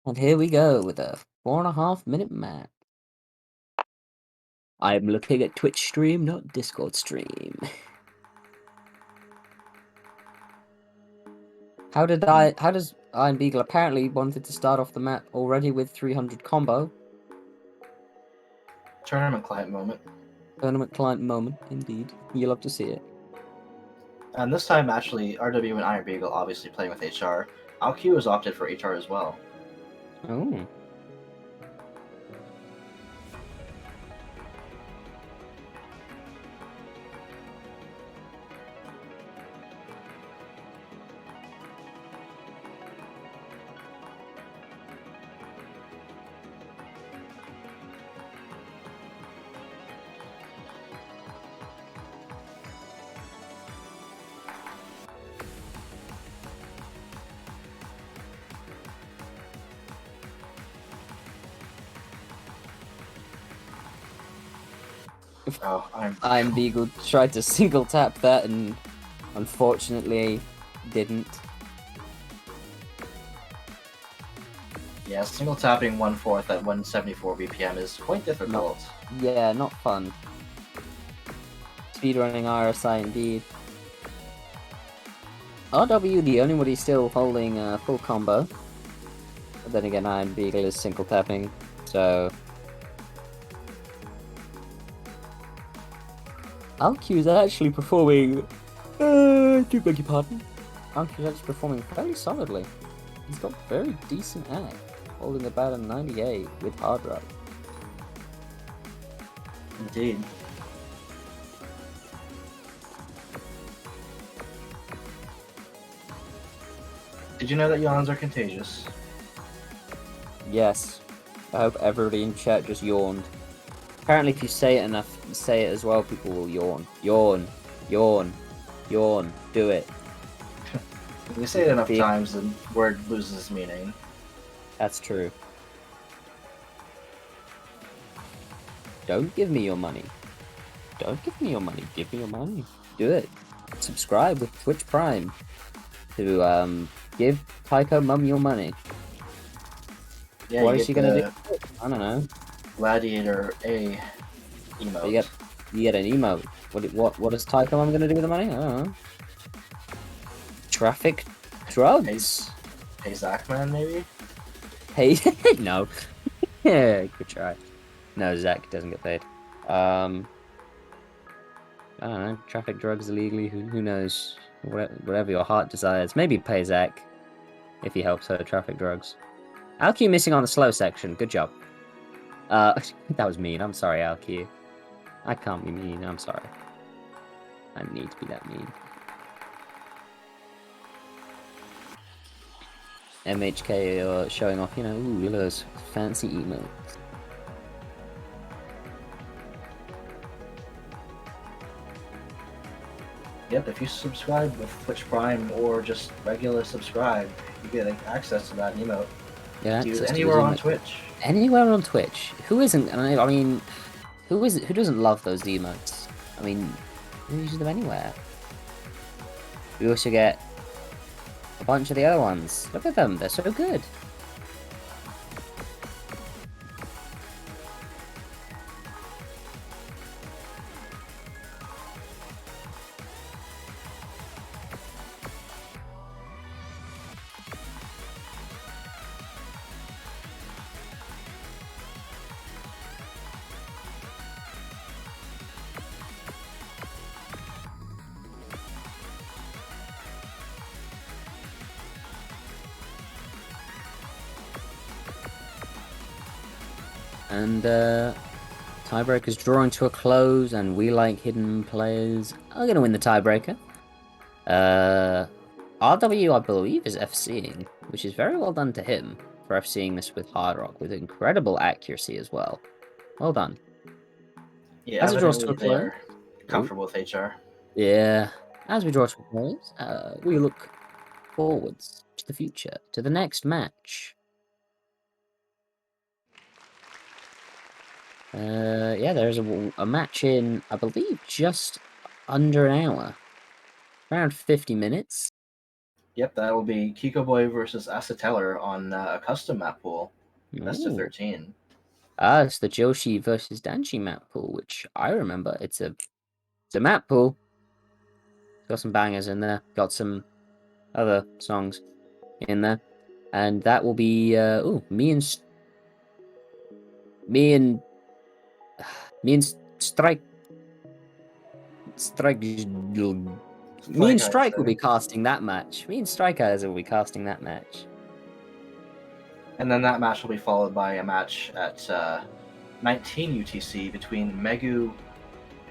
And here we go with a 4.5-minute map. I'm looking at Twitch stream, not Discord stream. How does Iron Beagle apparently wanted to start off the map already with 300 combo? Tournament client moment. Tournament client moment, indeed. You love to see it. And this time, actually, RW and Iron Beagle obviously playing with HR. Alq has opted for HR as well. Oh. Oh, Iron Beagle tried to single tap that and unfortunately didn't. Yeah, single tapping 1/4 at 174 BPM is quite difficult. Yeah, not fun. Speedrunning RSI indeed. RW, the only one still holding full combo. But then again, Iron Beagle is single tapping, so. Alq is actually performing. Do beg your pardon. Alq is actually performing fairly solidly. He's got very decent act, holding about a 98 with hard rock. Indeed. Did you know that yawns are contagious? Yes. I hope everybody in chat just yawned. Apparently, if you say it enough, say it as well, people will yawn. Yawn. Yawn. Yawn. Do it. If you say it enough times, the word loses its meaning. That's true. Don't give me your money. Don't give me your money. Give me your money. Do it. Subscribe with Twitch Prime to give Tycho Mum your money. Yeah, What is she gonna do? I don't know. Gladiator A emote. You get an emote. What is Tycho Mum gonna do with the money? I don't know. Traffic drugs. Hey Zachman, maybe? Hey, no. Yeah, good try. No, Zach doesn't get paid. I don't know. Traffic drugs illegally. Who knows? Whatever your heart desires. Maybe pay Zach if he helps her traffic drugs. Alq missing on the slow section. Good job. That was mean. I'm sorry, Alq. I can't be mean. I'm sorry. I need to be that mean. MHK are showing off, ooh, look at those fancy emotes. Yep, if you subscribe with Twitch Prime or just regular subscribe, you get access to that emote. Yeah, use anywhere on Twitch. Anywhere on Twitch. Who isn't? I mean, who doesn't love those emotes? I mean, you use them anywhere. We also get a bunch of the other ones. Look at them, they're so good. And tiebreaker's drawing to a close, and we like hidden players are going to win the tiebreaker. RW, I believe, is FCing, which is very well done to him for FCing this with Hard Rock, with incredible accuracy as well. Well done. Yeah, As it draws to evidently a they close, are comfortable with HR. yeah, as we draw to a close, we look forwards to the future, to the next match. Yeah, there's a match in, I believe, just under an hour, around 50 minutes. Yep, that will be Kiko Boy versus Acetella on a custom map pool, best of Ooh. 13. It's the Joshi versus Danchi map pool, which I remember. It's a map pool. Got some bangers in there. Got some other songs in there, and that will be me and me and me and Strike. Me and Strike will be Strikeister. casting that match. Me and Strikeister will be casting that match. And then that match will be followed by a match at 19 UTC between Megu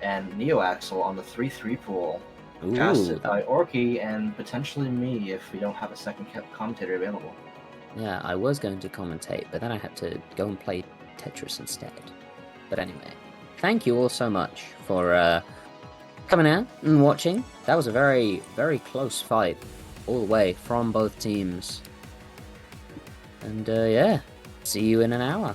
and Neoaxle on the 3-3 pool, Ooh, casted by Orky and potentially me if we don't have a second commentator available. yeah, I was going to commentate, but then I had to go and play Tetris instead. But anyway, thank you all so much for coming out and watching. That was a very, very close fight all the way from both teams. And yeah, see you in an hour.